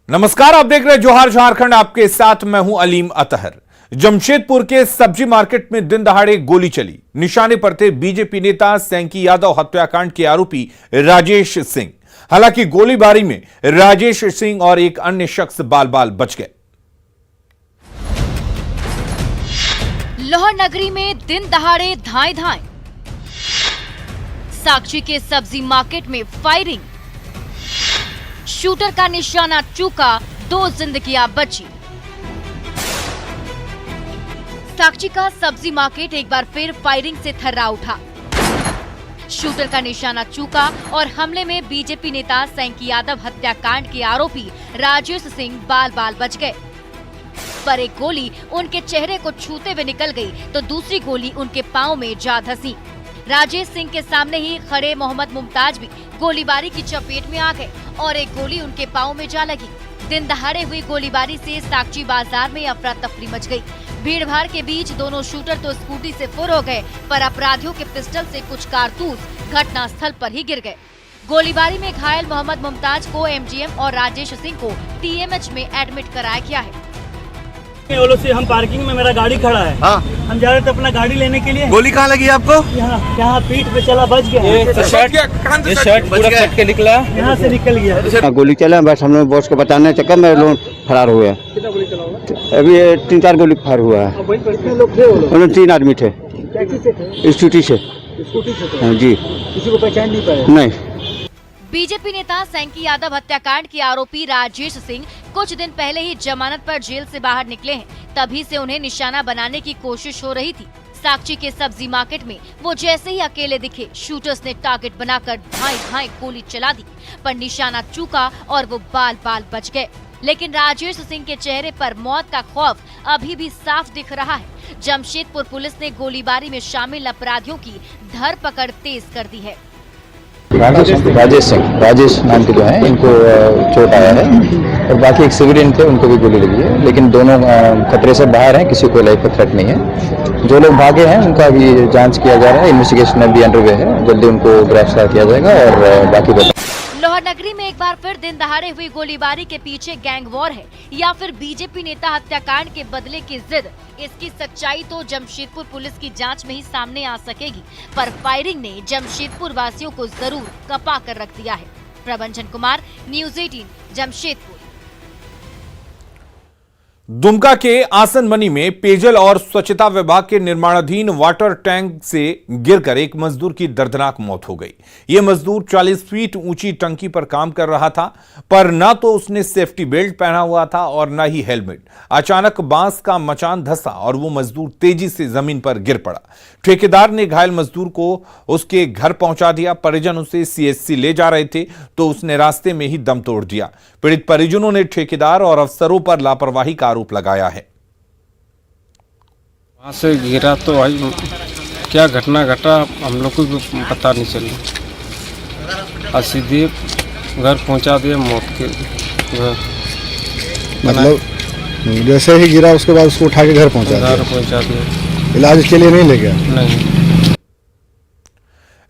नमस्कार, आप देख रहे हैं जोहार झारखंड। आपके साथ मैं हूं अलीम अतहर। जमशेदपुर के सब्जी मार्केट में दिन दहाड़े गोली चली। निशाने पर थे बीजेपी नेता सैंकी यादव हत्याकांड के आरोपी राजेश सिंह। हालांकि गोलीबारी में राजेश सिंह और एक अन्य शख्स बाल बाल बच गए। लोहर नगरी में दिन दहाड़े धाएं धाएं। साक्षी के सब्जी मार्केट में फायरिंग। शूटर का निशाना चूका, 2 जिंदगियां बची। साक्षी का सब्जी मार्केट एक बार फिर फायरिंग से थर्रा उठा। शूटर का निशाना चूका और हमले में बीजेपी नेता सैंकी यादव हत्याकांड के आरोपी राजेश सिंह बाल बाल बच गए। पर एक गोली उनके चेहरे को छूते हुए निकल गई तो दूसरी गोली उनके पांव में जा धंसी। राजेश सिंह के सामने ही खड़े मोहम्मद मुमताज भी गोलीबारी की चपेट में आ गए और एक गोली उनके पांव में जा लगी। दिन दहाड़े हुई गोलीबारी से साक्षी बाजार में अफरा तफरी मच गई। भीड़ भाड़ के बीच दोनों शूटर तो स्कूटी से फुर हो गए, पर अपराधियों के पिस्टल से कुछ कारतूस घटना स्थल पर ही गिर गए। गोलीबारी में घायल मोहम्मद मुमताज को एमजीएम और राजेश सिंह को टीएमएच में एडमिट कराया गया है। से हम पार्किंग में, मेरा गाड़ी खड़ा है। हाँ। हम जा रहे थे अपना गाड़ी लेने के लिए। गोली कहाँ लगी आपको? यहाँ पीठ पे चला, बच गया। ये शर्ट पूरा फट के निकला, यहाँ से निकल गया। गोली चला, बस हम लोग बॉस को बताने चक्कर में लोग फरार हुए। कितना गोली चला होगा? अभी 3-4 गोली फायर हुआ है। कितने लोग थे? वो लोग 3 आदमी थे। टैक्सी से थे? स्कूटी से। स्कूटी से थे? हाँ जी। किसी को पहचान नहीं पाए? नहीं। बीजेपी नेता सैंकी यादव हत्याकांड के आरोपी राजेश सिंह कुछ दिन पहले ही जमानत पर जेल से बाहर निकले हैं। तभी से उन्हें निशाना बनाने की कोशिश हो रही थी। साक्षी के सब्जी मार्केट में वो जैसे ही अकेले दिखे, शूटर्स ने टारगेट बनाकर धाएं धाएं गोली चला दी, पर निशाना चूका और वो बाल बाल बच गए। लेकिन राजेश सिंह के चेहरे पर मौत का खौफ अभी भी साफ दिख रहा है। जमशेदपुर पुलिस ने गोलीबारी में शामिल अपराधियों की धरपकड़ तेज कर दी है। राजेश नाम के जो हैं, इनको चोट आया है और बाकी एक सिविलियन थे, उनको भी गोली लगी है। लेकिन दोनों खतरे से बाहर हैं, किसी को लाइफ का थ्रेट नहीं है। जो लोग भागे हैं उनका अभी जांच किया जा रहा है, इन्वेस्टिगेशन अभी अंडरवे है। जल्दी उनको गिरफ्तार किया जाएगा और बाकी लोहर नगरी में एक बार फिर दिन दहाड़े हुई गोलीबारी के पीछे गैंग वॉर है या फिर बीजेपी नेता हत्याकांड के बदले की जिद। इसकी सच्चाई तो जमशेदपुर पुलिस की जांच में ही सामने आ सकेगी, पर फायरिंग ने जमशेदपुर वासियों को जरूर कपा कर रख दिया है। प्रभंजन कुमार, न्यूज़ 18, जमशेदपुर। दुमका के आसनमनी में पेयजल और स्वच्छता विभाग के निर्माणाधीन वाटर टैंक से गिरकर एक मजदूर की दर्दनाक मौत हो गई। यह मजदूर 40 फीट ऊंची टंकी पर काम कर रहा था, पर न तो उसने सेफ्टी बेल्ट पहना हुआ था और न ही हेलमेट। अचानक बांस का मचान धंसा और वो मजदूर तेजी से जमीन पर गिर पड़ा। ठेकेदार ने घायल मजदूर को उसके घर पहुंचा दिया। परिजन उसे सीएचसी ले जा रहे थे तो उसने रास्ते में ही दम तोड़ दिया। पीड़ित परिजनों ने ठेकेदार और अफसरों पर लापरवाही का आरोप लगाया है। वहाँ से गिरा तो आज क्या घटना घटा हम लोग को भी पता नहीं चला। और सीधे घर पहुँचा दिए, मौत के घर। मतलब जैसे ही गिरा उसके बाद उसको उठा के घर पहुँचा दिया। इलाज के लिए नहीं ले गया? नहीं।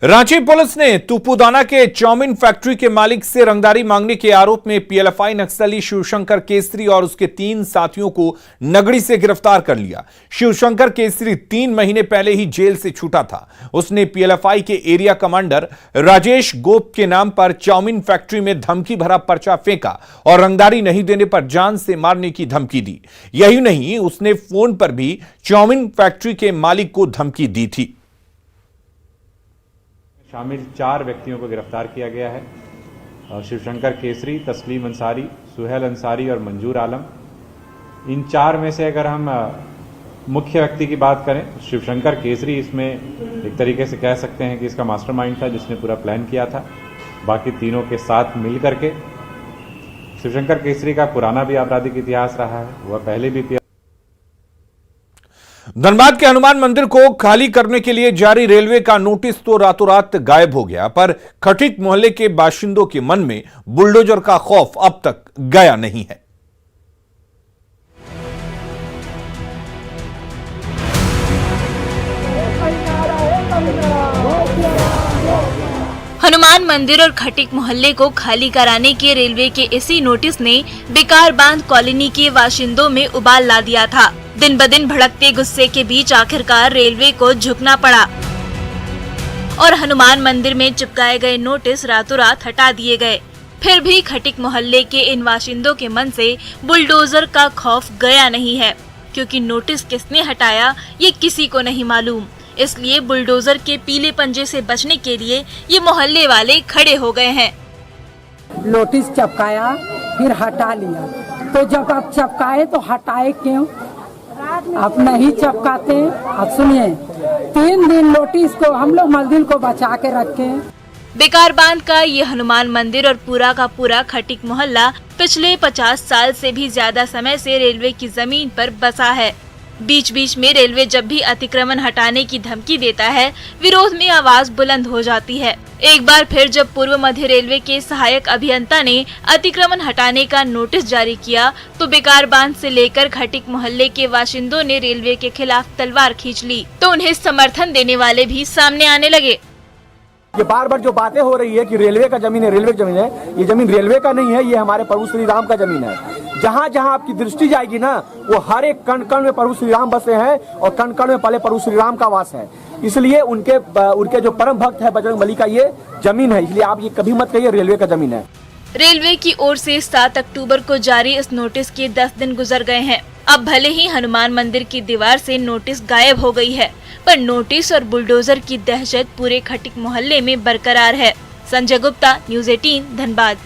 रांची पुलिस ने तुपुदाना के चाउमीन फैक्ट्री के मालिक से रंगदारी मांगने के आरोप में पीएलएफआई नक्सली शिवशंकर केसरी और उसके 3 साथियों को नगड़ी से गिरफ्तार कर लिया। शिवशंकर केसरी 3 महीने पहले ही जेल से छूटा था। उसने पीएलएफआई के एरिया कमांडर राजेश गोप के नाम पर चाउमीन फैक्ट्री में धमकी भरा पर्चा फेंका और रंगदारी नहीं देने पर जान से मारने की धमकी दी। यही नहीं, उसने फोन पर भी चाउमीन फैक्ट्री के मालिक को धमकी दी थी। शामिल 4 व्यक्तियों को गिरफ्तार किया गया है। शिवशंकर केसरी, तस्लीम अंसारी, सुहेल अंसारी और मंजूर आलम। इन 4 में से अगर हम मुख्य व्यक्ति की बात करें, शिवशंकर केसरी इसमें एक तरीके से कह सकते हैं कि इसका मास्टरमाइंड था, जिसने पूरा प्लान किया था। बाकी तीनों के साथ मिल करके शिवशंकर केसरी का पुराना भी आपराधिक इतिहास रहा है। वह पहले भी धनबाद के हनुमान मंदिर को खाली करने के लिए जारी रेलवे का नोटिस तो रातों रात गायब हो गया, पर खटीक मोहल्ले के बाशिंदों के मन में बुलडोजर का खौफ अब तक गया नहीं है। हनुमान मंदिर और खटिक मोहल्ले को खाली कराने के रेलवे के इसी नोटिस ने बेकार बांध कॉलोनी के बाशिंदों में उबाल ला दिया था। दिन ब दिन भड़कते गुस्से के बीच आखिरकार रेलवे को झुकना पड़ा और हनुमान मंदिर में चिपकाए गए नोटिस रातों रात हटा दिए गए। फिर भी खटिक मोहल्ले के इन बाशिंदों के मन से बुलडोजर का खौफ गया नहीं है, क्योंकि नोटिस किसने हटाया ये किसी को नहीं मालूम। इसलिए बुलडोजर के पीले पंजे से बचने के लिए ये मोहल्ले वाले खड़े हो गए हैं। नोटिस चिपकाया फिर हटा लिया, तो जब आप चिपकाए तो हटाए क्यों? आप नहीं चिपकाते। आप सुनिए, 3 दिन नोटिस को हम लोग मंदिर को बचा के रखे। बेकार बांध का ये हनुमान मंदिर और पूरा का पूरा खटिक मोहल्ला पिछले 50 साल से भी ज्यादा समय से रेलवे की जमीन पर बसा है। बीच बीच में रेलवे जब भी अतिक्रमण हटाने की धमकी देता है, विरोध में आवाज बुलंद हो जाती है। एक बार फिर जब पूर्व मध्य रेलवे के सहायक अभियंता ने अतिक्रमण हटाने का नोटिस जारी किया, तो बेकार बांध से लेकर खटिक मोहल्ले के बाशिंदों ने रेलवे के खिलाफ तलवार खींच ली, तो उन्हें समर्थन देने वाले भी सामने आने लगे। ये बार बार जो बातें हो रही है कि रेलवे का जमीन है, रेलवे की जमीन है, ये जमीन रेलवे का नहीं है, ये हमारे प्रभु श्री राम का जमीन है। जहाँ जहाँ आपकी दृष्टि जाएगी ना, वो हर एक कण कण में प्रभु श्री राम बसे हैं और कण कण में पहले प्रभु श्री राम का वास है। इसलिए उनके जो परम भक्त है बजरंगबली का ये जमीन है, इसलिए आप ये कभी मत कहिए रेलवे का जमीन है। रेलवे की ओर से 7 अक्टूबर को जारी इस नोटिस के 10 दिन गुजर गए हैं। अब भले ही हनुमान मंदिर की दीवार से नोटिस गायब हो गई है, पर नोटिस और बुलडोजर की दहशत पूरे खटिक मोहल्ले में बरकरार है। संजय गुप्ता, न्यूज़ 18, धनबाद।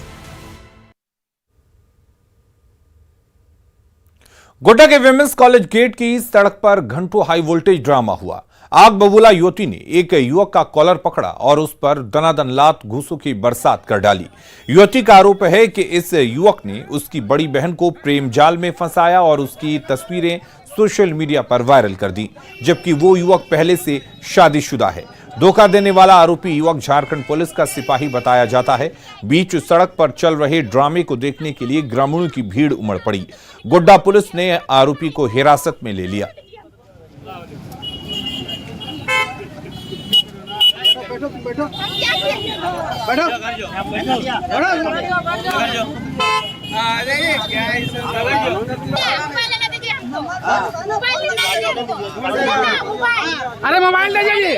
गोड्डा के विमेंस कॉलेज गेट की सड़क पर घंटों हाई वोल्टेज ड्रामा हुआ। आग बबूला युवती ने एक युवक का कॉलर पकड़ा और उस पर दनादन लात घूसों की बरसात कर डाली। युवती का आरोप है कि इस युवक ने उसकी बड़ी बहन को प्रेम जाल में फंसाया और उसकी तस्वीरें सोशल मीडिया पर वायरल कर दी, जबकि वो युवक पहले से शादीशुदा है। धोखा देने वाला आरोपी युवक झारखंड पुलिस का सिपाही बताया जाता है। बीच सड़क पर चल रहे ड्रामे को देखने के लिए ग्रामीणों की भीड़ उमड़ पड़ी। गोड्डा पुलिस ने आरोपी को हिरासत में ले लिया। बैठो बैठो बैठो अरे मोबाइल ले जाइए।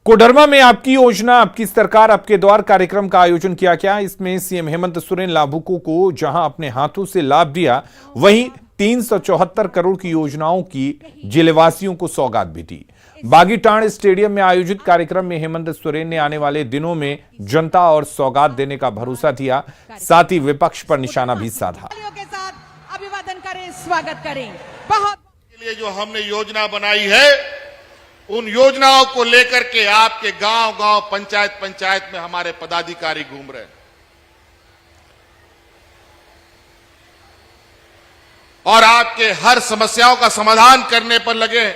कोडरमा में आपकी योजना आपकी सरकार आपके द्वार कार्यक्रम का आयोजन किया गया। इसमें सीएम हेमंत सोरेन लाभुकों को जहां अपने हाथों से लाभ दिया, वहीं 374 करोड़ की योजनाओं की जिलेवासियों को सौगात भी दी। बागीटाण स्टेडियम में आयोजित कार्यक्रम में हेमंत सोरेन ने आने वाले दिनों में जनता और सौगात देने का भरोसा दिया, साथ ही विपक्ष पर निशाना भी साधा। अभिवादन करें, स्वागत करें। बहुत के लिए जो हमने योजना बनाई है, उन योजनाओं को लेकर के आपके गांव-गांव, पंचायत में हमारे पदाधिकारी घूम रहे हैं और आपके हर समस्याओं का समाधान करने पर लगे हैं।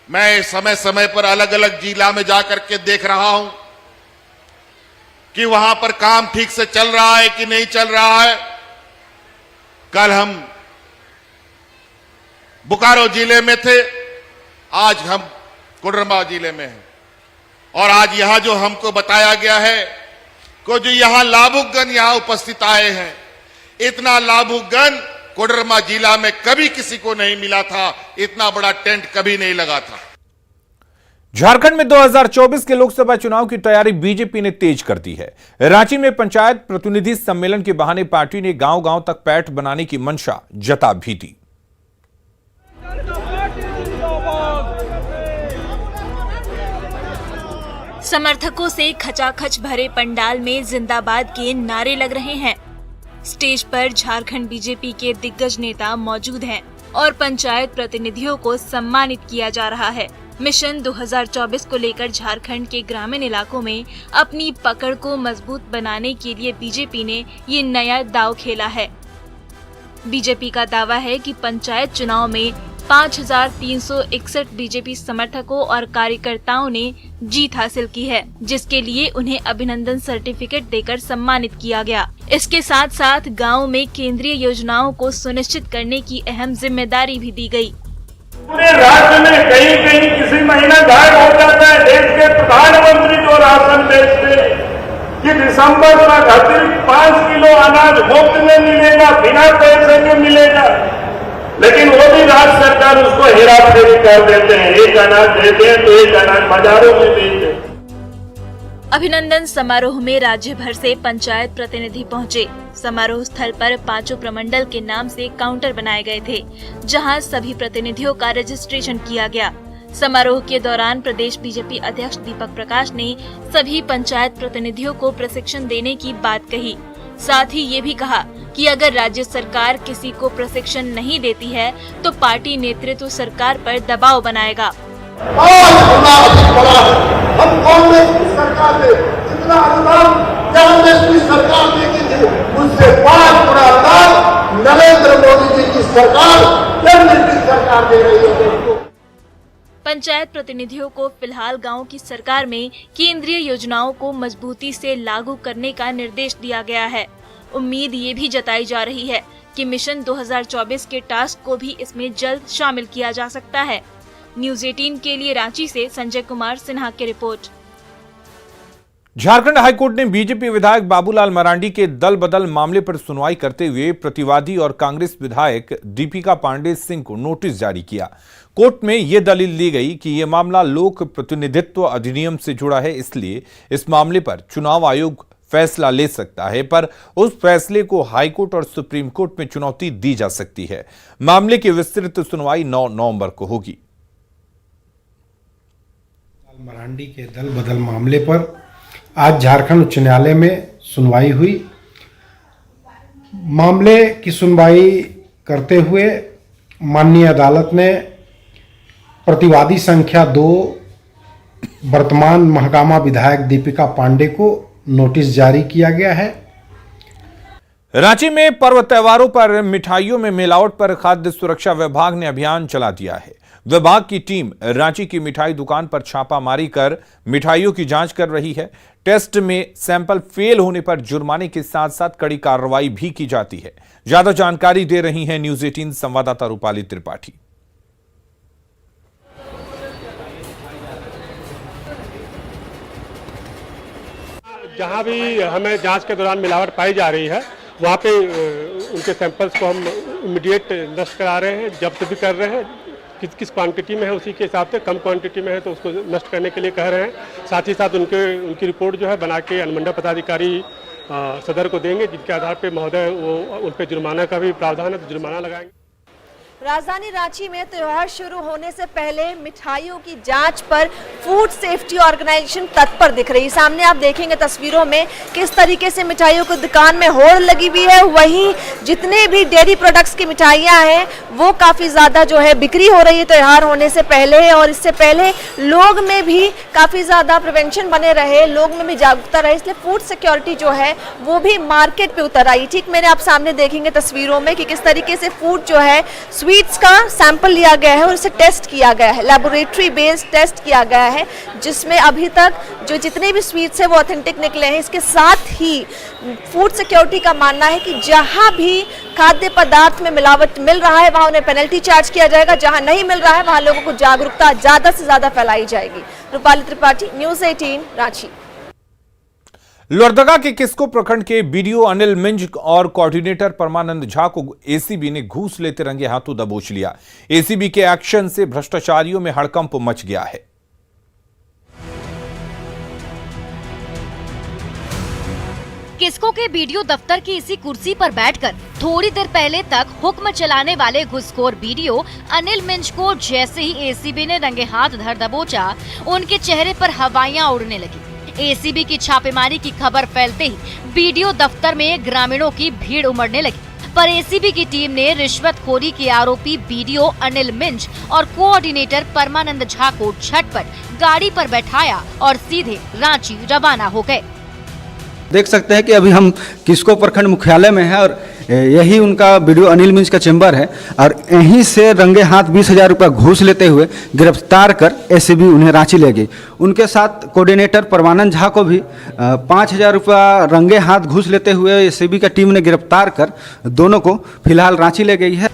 मैं समय समय पर अलग अलग जिला में जाकर के देख रहा हूं कि वहां पर काम ठीक से चल रहा है कि नहीं चल रहा है। कल हम बोकारो जिले में थे, आज हम कोडरमा जिले में हैं और आज यहां जो हमको बताया गया है कि जो यहां लाभुकगण यहां उपस्थित आए हैं, इतना लाभुकगण कोडरमा जिला में कभी किसी को नहीं मिला था, इतना बड़ा टेंट कभी नहीं लगा था। झारखंड में 2024 के लोकसभा चुनाव की तैयारी बीजेपी ने तेज कर दी है। रांची में पंचायत प्रतिनिधि सम्मेलन के बहाने पार्टी ने गांव-गांव तक पैठ बनाने की मंशा जता भी दी। समर्थकों से खचाखच भरे पंडाल में जिंदाबाद के नारे लग रहे हैं। स्टेज पर झारखंड बीजेपी के दिग्गज नेता मौजूद हैं और पंचायत प्रतिनिधियों को सम्मानित किया जा रहा है। मिशन 2024 को लेकर झारखंड के ग्रामीण इलाकों में अपनी पकड़ को मजबूत बनाने के लिए बीजेपी ने ये नया दांव खेला है। बीजेपी का दावा है कि पंचायत चुनाव में 5,361 बीजेपी समर्थकों और कार्यकर्ताओं ने जीत हासिल की है, जिसके लिए उन्हें अभिनंदन सर्टिफिकेट देकर सम्मानित किया गया। इसके साथ साथ गांव में केंद्रीय योजनाओं को सुनिश्चित करने की अहम जिम्मेदारी भी दी गई। पूरे राज्य में कहीं कहीं किसी महीना गायब हो जाता है। देश के प्रधानमंत्री जो राशन बेचते कि दिसंबर तक अतिरिक्त 5 किलो अनाज मुफ्त में मिलेगा, बिना पैसे के मिलेगा, लेकिन वो भी राज्य सरकार उसको हेराफेरी कर देते हैं। एक अनाज देते हैं तो एक अनाज बाजारों में बेचते हैं। अभिनंदन समारोह में राज्य भर से पंचायत प्रतिनिधि पहुंचे। समारोह स्थल पर 5 प्रमंडल के नाम से काउंटर बनाए गए थे, जहां सभी प्रतिनिधियों का रजिस्ट्रेशन किया गया। समारोह के दौरान प्रदेश बीजेपी अध्यक्ष दीपक प्रकाश ने सभी पंचायत प्रतिनिधियों को प्रशिक्षण देने की बात कही। साथ ही ये भी कहा कि अगर राज्य सरकार किसी को प्रशिक्षण नहीं देती है तो पार्टी नेतृत्व सरकार पर दबाव बनाएगा। हम कांग्रेस की सरकार ने जितना अनुदान कांग्रेस की सरकार देती थी उससे 5 गुना अनुदान नरेंद्र मोदी जी की सरकार, केंद्र की सरकार दे रही है। पंचायत प्रतिनिधियों को फिलहाल गांव की सरकार में केंद्रीय योजनाओं को मजबूती से लागू करने का निर्देश दिया गया है। उम्मीद ये भी जताई जा रही है कि मिशन 2024 के टास्क को भी इसमें जल्द शामिल किया जा सकता है। न्यूज़ 18 के लिए रांची से संजय कुमार सिन्हा की रिपोर्ट। झारखंड हाईकोर्ट ने बीजेपी विधायक बाबूलाल मरांडी के दल बदल मामले पर सुनवाई करते हुए प्रतिवादी और कांग्रेस विधायक दीपिका पांडे सिंह को नोटिस जारी किया। कोर्ट में यह दलील दी गई कि यह मामला लोक प्रतिनिधित्व अधिनियम से जुड़ा है, इसलिए इस मामले पर चुनाव आयोग फैसला ले सकता है, पर उस फैसले को हाईकोर्ट और सुप्रीम कोर्ट में चुनौती दी जा सकती है। मामले की विस्तृत सुनवाई 9 नवंबर को होगी। मरांडी के दल बदल मामले पर आज झारखंड उच्च न्यायालय में सुनवाई हुई। मामले की सुनवाई करते हुए माननीय अदालत ने प्रतिवादी संख्या 2 वर्तमान महागामा विधायक दीपिका पांडे को नोटिस जारी किया गया है। रांची में पर्व त्योहारों पर मिठाइयों में मिलावट पर खाद्य सुरक्षा विभाग ने अभियान चला दिया है। विभाग की टीम रांची की मिठाई दुकान पर छापामारी कर मिठाइयों की जांच कर रही है। टेस्ट में सैंपल फेल होने पर जुर्माने के साथ साथ कड़ी कार्रवाई भी की जाती है। ज्यादा जानकारी दे रही हैं न्यूज़ 18 संवाददाता रूपाली त्रिपाठी। जहां भी हमें जांच के दौरान मिलावट पाई जा रही है वहां पे उनके सैंपल्स को हम इमीडिएट नष्ट करा रहे हैं, जब्त भी कर रहे हैं। किस क्वांटिटी में है उसी के हिसाब से, कम क्वांटिटी में है तो उसको नष्ट करने के लिए कह रहे हैं। साथ ही साथ उनकी रिपोर्ट जो है बना के अनुमंडल पदाधिकारी सदर को देंगे, जिसके आधार पे महोदय वो उन पर जुर्माना का भी प्रावधान है तो जुर्माना लगाएंगे। राजधानी रांची में त्योहार शुरू होने से पहले मिठाइयों की जांच पर फूड सेफ्टी ऑर्गेनाइजेशन तत्पर दिख रही है। सामने आप देखेंगे तस्वीरों में किस तरीके से मिठाइयों की दुकान में होड़ लगी हुई है। वहीं जितने भी डेयरी प्रोडक्ट्स की मिठाइयां हैं वो काफ़ी ज़्यादा जो है बिक्री हो रही है त्योहार होने से पहले, और इससे पहले लोग में भी काफ़ी ज़्यादा प्रिवेंशन बने रहे, लोग में भी जागरूकता रहे, इसलिए फूड सिक्योरिटी जो है वो भी मार्केट पे उतर आई। ठीक मेरे आप सामने देखेंगे तस्वीरों में कि किस तरीके से फूड जो है स्वीट्स का सैंपल लिया गया है और इसे टेस्ट किया गया है, लैबोरेटरी बेस्ड टेस्ट किया गया है, जिसमें अभी तक जो जितने भी स्वीट्स हैं वो ऑथेंटिक निकले हैं। इसके साथ ही फूड सिक्योरिटी का मानना है कि जहां भी खाद्य पदार्थ में मिलावट मिल रहा है वहां उन्हें पेनल्टी चार्ज किया जाएगा, जहां नहीं मिल रहा है वहां लोगों को जागरूकता ज्यादा से ज्यादा फैलाई जाएगी। रूपाली त्रिपाठी, न्यूज़ 18 रांची। लोहरदगा के किस्को प्रखंड के बीडीओ अनिल मिंज और कोऑर्डिनेटर परमानंद झा को एसीबी ने घूस लेते रंगे हाथों दबोच लिया। एसीबी के एक्शन से भ्रष्टाचारियों में हड़कंप मच गया है। किस्को के बीडीओ दफ्तर की इसी कुर्सी पर बैठकर थोड़ी देर पहले तक हुक्म चलाने वाले घुसखोर बीडीओ अनिल मिंज को जैसे ही एसीबी ने रंगे हाथ धर दबोचा, उनके चेहरे पर हवाइयां उड़ने लगी। एसीबी की छापेमारी की खबर फैलते ही बीडीओ दफ्तर में ग्रामीणों की भीड़ उमड़ने लगी, पर एसीबी की टीम ने रिश्वतखोरी के आरोपी बीडीओ अनिल मिंज और कोऑर्डिनेटर परमानंद झा को झटपट गाड़ी पर बैठाया और सीधे रांची रवाना हो गए। देख सकते हैं कि अभी हम किस्को प्रखंड मुख्यालय में है और यही उनका बीडीओ अनिल मिंज का चेंबर है, और यहीं से रंगे हाथ 20,000 रुपया घूस लेते हुए गिरफ्तार कर एसीबी उन्हें रांची ले गई। उनके साथ कोऑर्डिनेटर परमानंद झा को भी 5,000 रुपया रंगे हाथ घूस लेते हुए एसीबी का टीम ने गिरफ्तार कर दोनों को फिलहाल रांची ले गई है।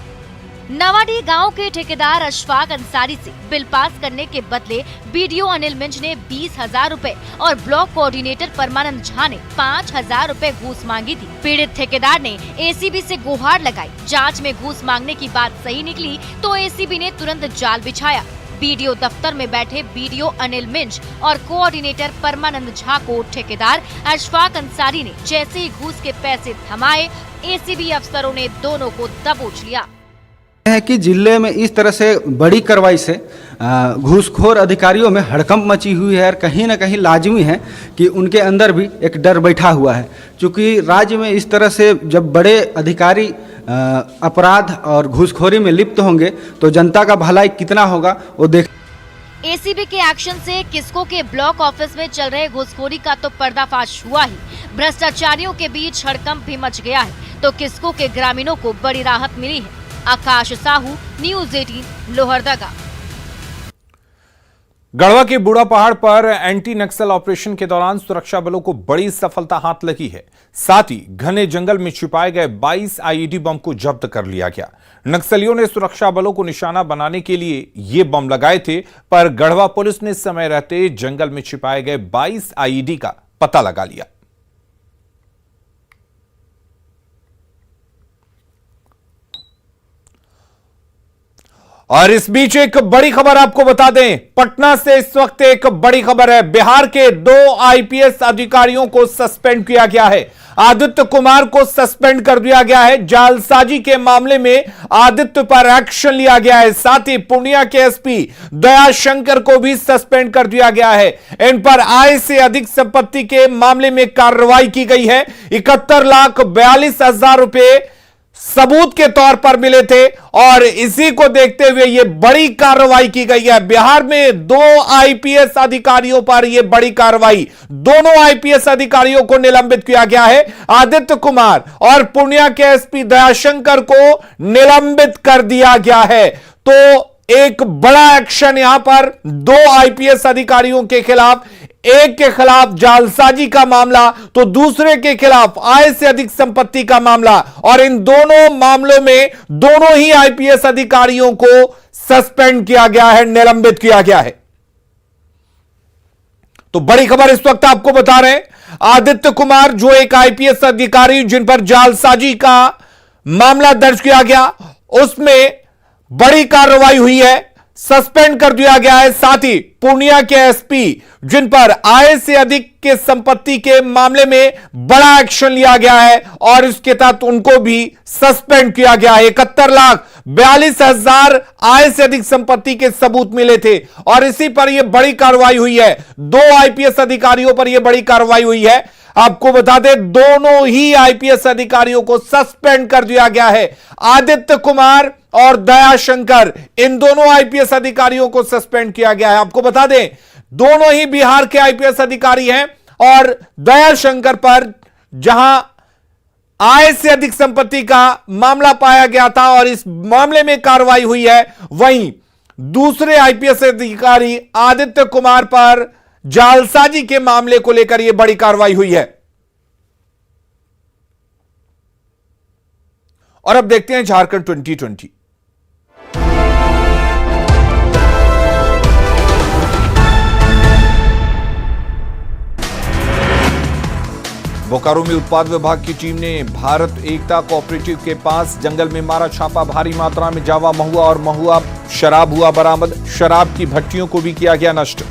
नवाडी गांव के ठेकेदार अशफाक अंसारी से बिल पास करने के बदले बीडीओ अनिल मिंज ने 20,000 रुपए और ब्लॉक कोऑर्डिनेटर परमानंद झा ने 5,000 रुपए घूस मांगी थी। पीड़ित ठेकेदार ने एसीबी से गुहार लगाई। जांच में घूस मांगने की बात सही निकली तो एसीबी ने तुरंत जाल बिछाया। बीडीओ दफ्तर में बैठे बीडीओ अनिल मिंज और कोऑर्डिनेटर परमानंद झा को ठेकेदार अशफाक अंसारी ने जैसे ही घूस के पैसे थमाए, एसीबी अफसरों ने दोनों को दबोच लिया है कि जिले में इस तरह से बड़ी कार्रवाई से घूसखोर अधिकारियों में हड़कंप मची हुई है और कहीं ना कहीं लाजमी है कि उनके अंदर भी एक डर बैठा हुआ है। क्योंकि राज्य में इस तरह से जब बड़े अधिकारी अपराध और घूसखोरी में लिप्त होंगे तो जनता का भलाई कितना होगा वो देख। एसीबी के एक्शन से किस्को के ब्लॉक ऑफिस में चल रहे घूसखोरी का तो पर्दाफाश हुआ ही, भ्रष्टाचारियों के बीच हड़कंप भी मच गया है तो किस्को के ग्रामीणों को बड़ी राहत मिली है। आकाश साहू, न्यूज़ 18, लोहरदगा। गढ़वा के बूढ़ा पहाड़ पर एंटी नक्सल ऑपरेशन के दौरान सुरक्षा बलों को बड़ी सफलता हाथ लगी है। साथ ही घने जंगल में छिपाए गए 22 आईईडी बम को जब्त कर लिया गया। नक्सलियों ने सुरक्षा बलों को निशाना बनाने के लिए ये बम लगाए थे, पर गढ़वा पुलिस ने समय रहते जंगल में छिपाए गए 22 आईईडी का पता लगा लिया। और इस बीच एक बड़ी खबर आपको बता दें, पटना से इस वक्त एक बड़ी खबर है। बिहार के 2 आईपीएस अधिकारियों को सस्पेंड किया गया है। आदित्य कुमार को सस्पेंड कर दिया गया है। जालसाजी के मामले में आदित्य पर एक्शन लिया गया है। साथ ही पूर्णिया के एसपी दयाशंकर को भी सस्पेंड कर दिया गया है। इन पर आय से अधिक संपत्ति के मामले में कार्रवाई की गई है। 71,42,000 रुपए सबूत के तौर पर मिले थे और इसी को देखते हुए यह बड़ी कार्रवाई की गई है। बिहार में 2 आईपीएस अधिकारियों पर यह बड़ी कार्रवाई, दोनों आईपीएस अधिकारियों को निलंबित किया गया है। आदित्य कुमार और पूर्णिया के एसपी दयाशंकर को निलंबित कर दिया गया है। तो एक बड़ा एक्शन यहां पर 2 आईपीएस अधिकारियों के खिलाफ, एक के खिलाफ जालसाजी का मामला तो दूसरे के खिलाफ आय से अधिक संपत्ति का मामला, और इन दोनों मामलों में दोनों ही आईपीएस अधिकारियों को सस्पेंड किया गया है, निलंबित किया गया है। तो बड़ी खबर इस वक्त आपको बता रहे हैं, आदित्य कुमार जो एक आईपीएस अधिकारी जिन पर जालसाजी का मामला दर्ज किया गया, उसमें बड़ी कार्रवाई हुई है, सस्पेंड कर दिया गया है। साथ ही पूर्णिया के एसपी जिन पर आय से अधिक के संपत्ति के मामले में बड़ा एक्शन लिया गया है और इसके तहत उनको भी सस्पेंड किया गया है। 71,42,000 आय से अधिक संपत्ति के सबूत मिले थे और इसी पर यह बड़ी कार्रवाई हुई है। 2 आईपीएस अधिकारियों पर यह बड़ी कार्रवाई हुई है। आपको बता दें, दोनों ही आईपीएस अधिकारियों को सस्पेंड कर दिया गया है। आदित्य कुमार और दयाशंकर, इन दोनों आईपीएस अधिकारियों को सस्पेंड किया गया है। आपको बता दें, दोनों ही बिहार के आईपीएस अधिकारी हैं और दयाशंकर पर जहां आय से अधिक संपत्ति का मामला पाया गया था और इस मामले में कार्रवाई हुई है, वहीं दूसरे आईपीएस अधिकारी आदित्य कुमार पर जालसाजी के मामले को लेकर यह बड़ी कार्रवाई हुई है। और अब देखते हैं झारखंड 2020। बोकारो में उत्पाद विभाग की टीम ने भारत एकता कोऑपरेटिव के पास जंगल में मारा छापा। भारी मात्रा में जावा महुआ और महुआ शराब हुआ बरामद। शराब की भट्टियों को भी किया गया नष्ट।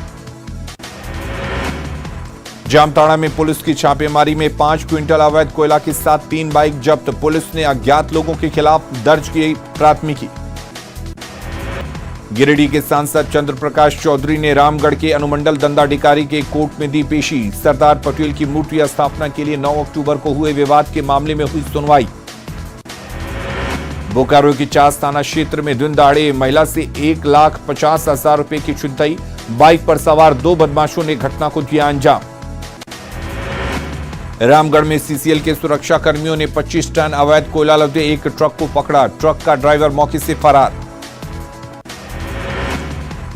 जामताड़ा में पुलिस की छापेमारी में 5 क्विंटल अवैध कोयला के साथ 3 बाइक जब्त। पुलिस ने अज्ञात लोगों के खिलाफ दर्ज की प्राथमिकी। गिरिडीह के सांसद चंद्र प्रकाश चौधरी ने रामगढ़ के अनुमंडल दंडाधिकारी के कोर्ट में दी पेशी। सरदार पटेल की मूर्ति स्थापना के लिए 9 अक्टूबर को हुए विवाद के मामले में हुई सुनवाई। बोकारो की चास थाना क्षेत्र में दिन दहाड़े महिला से 1,50,000 रुपए की छिनतई। बाइक पर सवार 2 बदमाशों ने घटना को दिया अंजाम। रामगढ़ में सीसीएल के सुरक्षा कर्मियों ने 25 टन अवैध कोयला लदे एक ट्रक को पकड़ा। ट्रक का ड्राइवर मौके से फरार।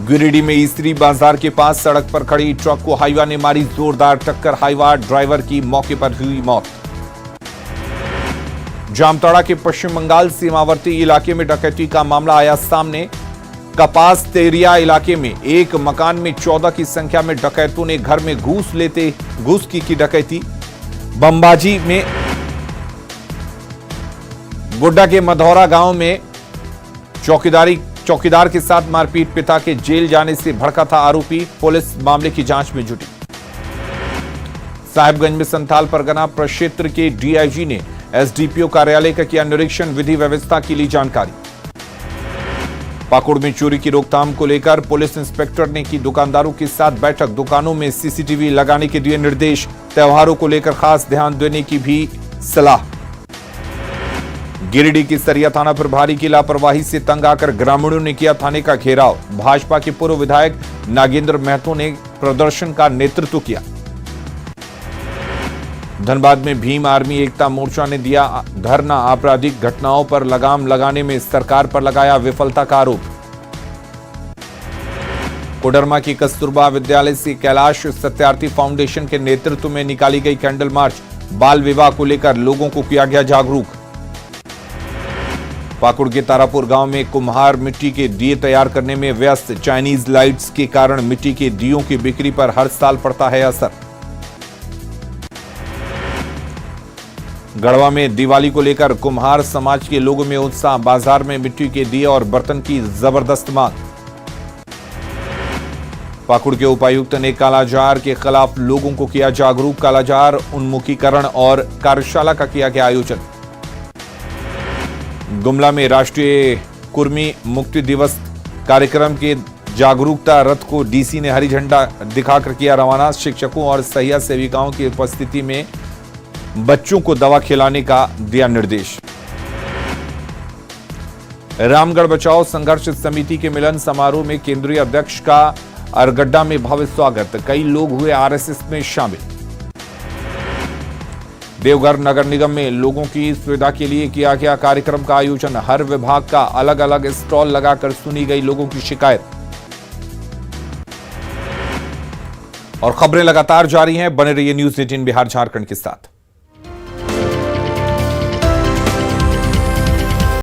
गिरिडीह में ईसरी बाजार के पास सड़क पर खड़ी ट्रक को हाईवा ने मारी जोरदार टक्कर। हाईवा ड्राइवर की मौके पर हुई मौत। जामताड़ा के पश्चिम बंगाल सीमावर्ती इलाके में डकैती का मामला आया सामने। कपास तेरिया इलाके में एक मकान में 14 की संख्या में डकैतों ने घर में घूस की डकैती। बमबाजी में गोड्डा के मधौरा गांव में चौकीदार के साथ मारपीट, पिता के जेल जाने से भड़का था आरोपी। पुलिस मामले की जांच में जुटी। साहिबगंज में संथाल परगना प्रक्षेत्र के डीआईजी ने एसडीपीओ कार्यालय का किया निरीक्षण, विधि व्यवस्था की ली जानकारी। पाकुड़ में चोरी की रोकथाम को लेकर पुलिस इंस्पेक्टर ने की दुकानदारों के साथ बैठक, दुकानों में सीसीटीवी लगाने के दिए निर्देश, त्योहारों को लेकर खास ध्यान देने की भी सलाह। गिरिडीह की सरिया थाना प्रभारी की लापरवाही से तंग आकर ग्रामीणों ने किया थाने का घेराव। भाजपा के पूर्व विधायक नागेंद्र महतो ने प्रदर्शन का नेतृत्व किया। धनबाद में भीम आर्मी एकता मोर्चा ने दिया धरना, आपराधिक घटनाओं पर लगाम लगाने में सरकार पर लगाया विफलता का आरोप। कोडरमा की कस्तूरबा विद्यालय से कैलाश सत्यार्थी फाउंडेशन के नेतृत्व में निकाली गई कैंडल मार्च, बाल विवाह को लेकर लोगों को किया गया जागरूक। पाकुड़ के तारापुर गांव में कुम्हार मिट्टी के दिए तैयार करने में व्यस्त, चाइनीज लाइट्स के कारण मिट्टी के दियों की बिक्री पर हर साल पड़ता है असर। गढ़वा में दिवाली को लेकर कुम्हार समाज के लोगों में उत्साह, बाजार में मिट्टी के दिए और बर्तन की जबरदस्त मांग। पाकुड़ के उपायुक्त ने कालाजार के खिलाफ लोगों को किया जागरूक, कालाजार उन्मुखीकरण और कार्यशाला का किया गया आयोजन। गुमला में राष्ट्रीय कुर्मी मुक्ति दिवस कार्यक्रम के जागरूकता रथ को डीसी ने हरी झंडा दिखाकर किया रवाना। शिक्षकों और सहिया सेविकाओं की उपस्थिति में बच्चों को दवा खिलाने का दिया निर्देश। रामगढ़ बचाओ संघर्ष समिति के मिलन समारोह में केंद्रीय अध्यक्ष का अरगड्डा में भव्य स्वागत, कई लोग हुए आरएसएस में शामिल। देवघर नगर निगम में लोगों की सुविधा के लिए किया गया कार्यक्रम का आयोजन, हर विभाग का अलग अलग स्टॉल लगाकर सुनी गई लोगों की शिकायत। और खबरें लगातार जारी हैं, बने रहिए न्यूज़ 18 बिहार झारखंड के साथ।